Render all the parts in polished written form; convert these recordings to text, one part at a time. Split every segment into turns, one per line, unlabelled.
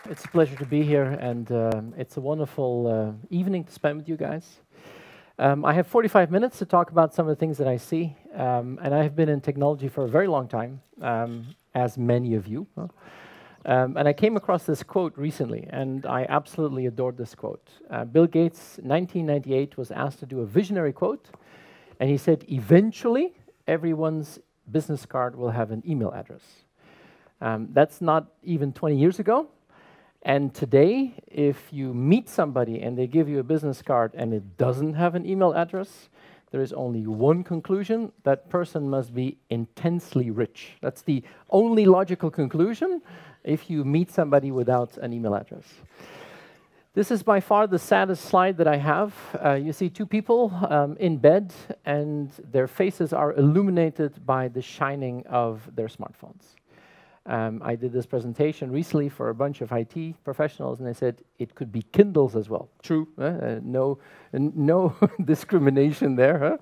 It's a pleasure to be here, and it's a wonderful evening to spend with you guys. I have 45 minutes to talk about some of the things that I see, and I have been in technology for a very long time, as many of you. And I came across this quote recently, and I absolutely adored this quote. Bill Gates, 1998, was asked to do a visionary quote, and he said, "Eventually, everyone's business card will have an email address." That's not even 20 years ago. And today, if you meet somebody and they give you a business card and it doesn't have an email address, there is only one conclusion: that person must be intensely rich. That's the only logical conclusion if you meet somebody without an email address. This is by far the saddest slide that I have. You see two people in bed, and their faces are illuminated by the shining of their smartphones. I did this presentation recently for a bunch of IT professionals, and they said it could be Kindles as well. True, no discrimination there.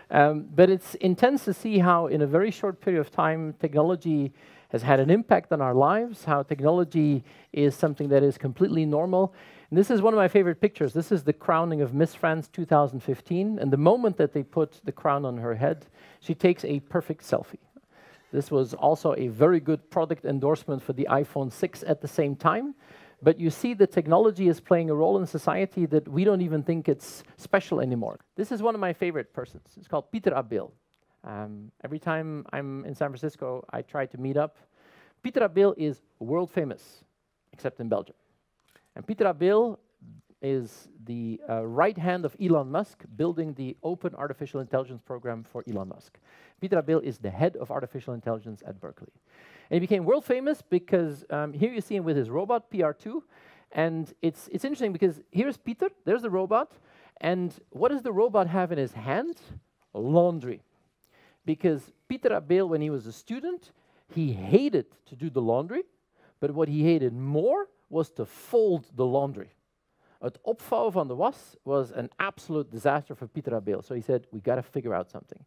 Huh? But it's intense to see how, in a very short period of time, technology has had an impact on our lives, how technology is something that is completely normal. And this is one of my favorite pictures. This is the crowning of Miss France 2015, and the moment that they put the crown on her head, she takes a perfect selfie. This was also a very good product endorsement for the iPhone 6 at the same time. But you see the technology is playing a role in society that we don't even think it's special anymore. This is one of my favorite persons. It's called Peter Abel. Every time I'm in San Francisco, I try to meet up. Peter Abel is world famous, except in Belgium. And Peter Abel is the right hand of Elon Musk, building the open artificial intelligence program for Elon Musk. Peter Abel is the head of artificial intelligence at Berkeley. And he became world famous because here you see him with his robot, PR2. And it's interesting because here's Peter, there's the robot. And what does the robot have in his hand? Laundry. Because Peter Abel, when he was a student, he hated to do the laundry. But what he hated more was to fold the laundry. Het opvouwen van de was an absolute disaster for Peter Abel. So he said, we got to figure out something.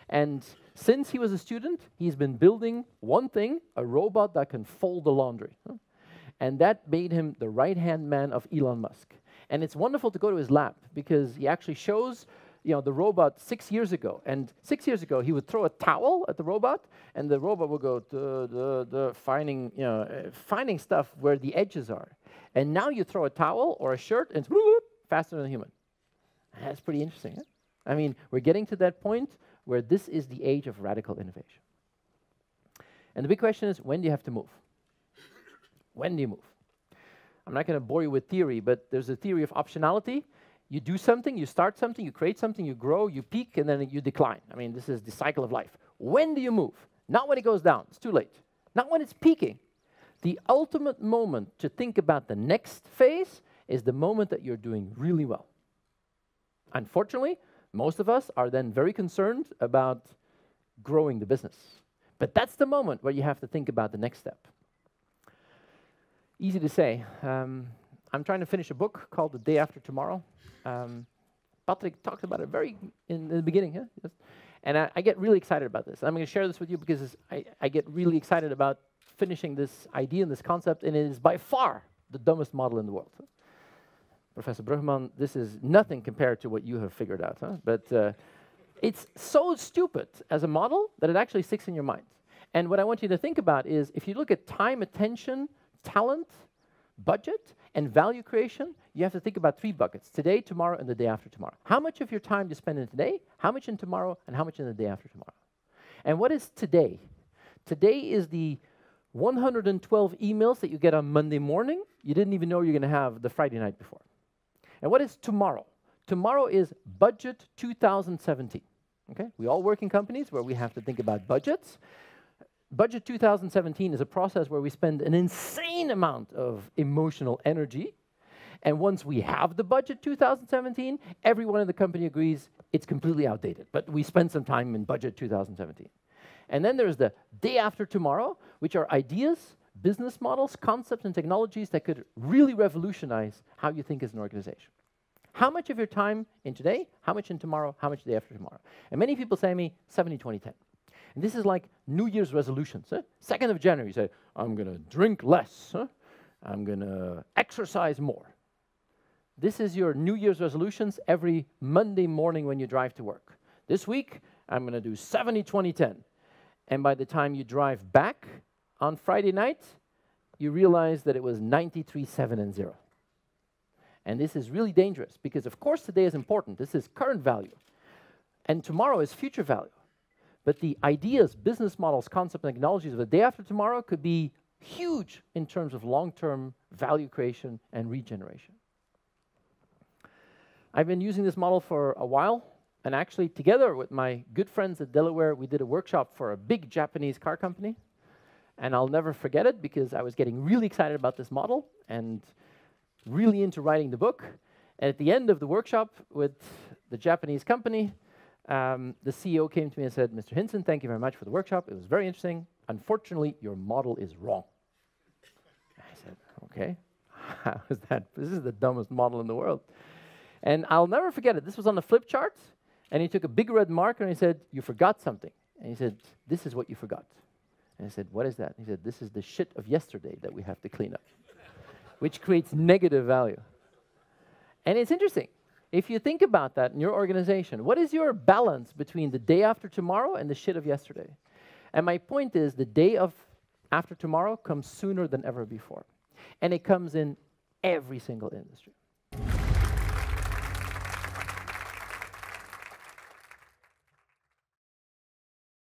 And since he was a student, he's been building one thing, a robot that can fold the laundry. And that made him the right-hand man of Elon Musk. And it's wonderful to go to his lab because he actually shows the robot 6 years ago. And 6 years ago, he would throw a towel at the robot, and the robot would go finding stuff where the edges are. And now you throw a towel or a shirt, and it's faster than a human. That's pretty interesting. Huh? I mean, we're getting to that point where this is the age of radical innovation. And the big question is, when do you have to move? When do you move? I'm not going to bore you with theory, but there's a theory of optionality. You do something, you start something, you create something, you grow, you peak, and then you decline. I mean, this is the cycle of life. When do you move? Not when it goes down. It's too late. Not when it's peaking. The ultimate moment to think about the next phase is the moment that you're doing really well. Unfortunately, most of us are then very concerned about growing the business. But that's the moment where you have to think about the next step. Easy to say. I'm trying to finish a book called The Day After Tomorrow. Patrick talked about it in the beginning. Huh? Yes. And I get really excited about this. I'm going to share this with you because I get really excited about finishing this idea and this concept, and it is by far the dumbest model in the world. Professor Brugman, this is nothing compared to what you have figured out. Huh? But it's so stupid as a model that it actually sticks in your mind. And what I want you to think about is, if you look at time, attention, talent, budget, and value creation, you have to think about 3 buckets: today, tomorrow, and the day after tomorrow. How much of your time do you spend in today, how much in tomorrow, and how much in the day after tomorrow? And what is today? Today is the 112 emails that you get on Monday morning you didn't even know you're going to have the Friday night before. And what is tomorrow? Tomorrow is budget 2017. Okay? We all work in companies where we have to think about budgets. Budget 2017 is a process where we spend an insane amount of emotional energy. And once we have the budget 2017, everyone in the company agrees it's completely outdated. But we spend some time in budget 2017. And then there's the day after tomorrow, which are ideas, business models, concepts, and technologies that could really revolutionize how you think as an organization. How much of your time in today, how much in tomorrow, how much the day after tomorrow? And many people say to me, 70, 20, 10. And this is like New Year's resolutions. 2nd of January, you say, I'm going to drink less. I'm going to exercise more. This is your New Year's resolutions every Monday morning when you drive to work. This week, I'm going to do 70-20-10. And by the time you drive back on Friday night, you realize that it was 93-7-0. And this is really dangerous because, of course, today is important. This is current value. And tomorrow is future value. But the ideas, business models, concepts, and technologies of the day after tomorrow could be huge in terms of long-term value creation and regeneration. I've been using this model for a while. And actually, together with my good friends at Delaware, we did a workshop for a big Japanese car company. And I'll never forget it because I was getting really excited about this model and really into writing the book. And at the end of the workshop with the Japanese company, the CEO came to me and said, "Mr. Hinssen, thank you very much for the workshop. It was very interesting. Unfortunately, your model is wrong." I said, "Okay, how is that? This is the dumbest model in the world." And I'll never forget it. This was on a flip chart. And he took a big red marker and he said, "You forgot something." And he said, "This is what you forgot." And I said, "What is that?" He said, "This is the shit of yesterday that we have to clean up," which creates negative value. And it's interesting. If you think about that in your organization, what is your balance between the day after tomorrow and the shit of yesterday? And my point is the day of after tomorrow comes sooner than ever before. And it comes in every single industry.